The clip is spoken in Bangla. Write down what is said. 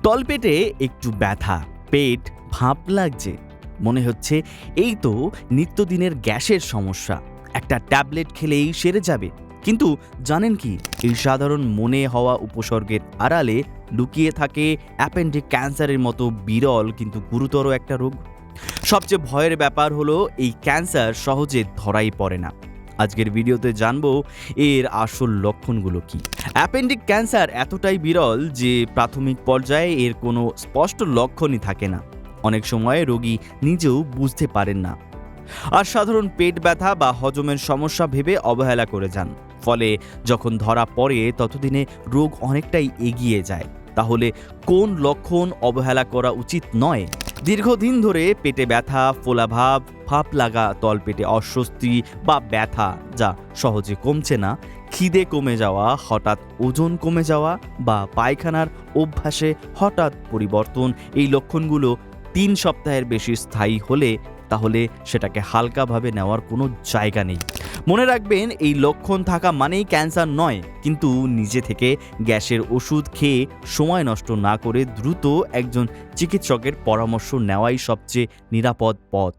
তলপেটে একটু ব্যথা, পেট ভাঁপ লাগছে, মনে হচ্ছে এই তো নিত্যদিনের গ্যাসের সমস্যা, একটা ট্যাবলেট খেলেই সেরে যাবে। কিন্তু জানেন কি, এই সাধারণ মনে হওয়া উপসর্গের আড়ালে লুকিয়ে থাকে অ্যাপেন্ডিক ক্যান্সারের মতো বিরল কিন্তু গুরুতর একটা রোগ। সবচেয়ে ভয়ের ব্যাপার হলো এই ক্যান্সার সহজে ধরাই পড়ে না। আজকের ভিডিওতে জানবো এর আসল লক্ষণগুলো কি। অ্যাপেন্ডিক ক্যান্সার এতটাই বিরল যে প্রাথমিক পর্যায়ে এর কোনো স্পষ্ট লক্ষণই থাকে না। অনেক সময় রোগী নিজেও বুঝতে পারেন না, আর সাধারণ পেট ব্যথা বা হজমের সমস্যা ভেবে অবহেলা করে যান। ফলে যখন ধরা পড়ে ততদিনে রোগ অনেকটাই এগিয়ে যায়। তাহলে কোন লক্ষণ অবহেলা করা উচিত নয়? দীর্ঘদিন ধরে পেটে ব্যথা, ফোলাভাব, ভাপ লাগা, তলপেটে অস্বস্তি বা ব্যথা যা সহজে কমছে না, খিদে কমে যাওয়া, হঠাৎ ওজন কমে যাওয়া বা পায়খানার অভ্যাসে হঠাৎ পরিবর্তন, এই লক্ষণগুলো 3 সপ্তাহের বেশি স্থায়ী হলে তাহলে সেটাকে হালকাভাবে নেওয়ার কোনো জায়গা নেই। মনে রাখবেন, এই লক্ষণ থাকা মানেই ক্যান্সার নয়, কিন্তু নিজে থেকে গ্যাসের ওষুধ খেয়ে সময় নষ্ট না করে দ্রুত একজন চিকিৎসকের পরামর্শ নেওয়াই সবচেয়ে নিরাপদ পথ।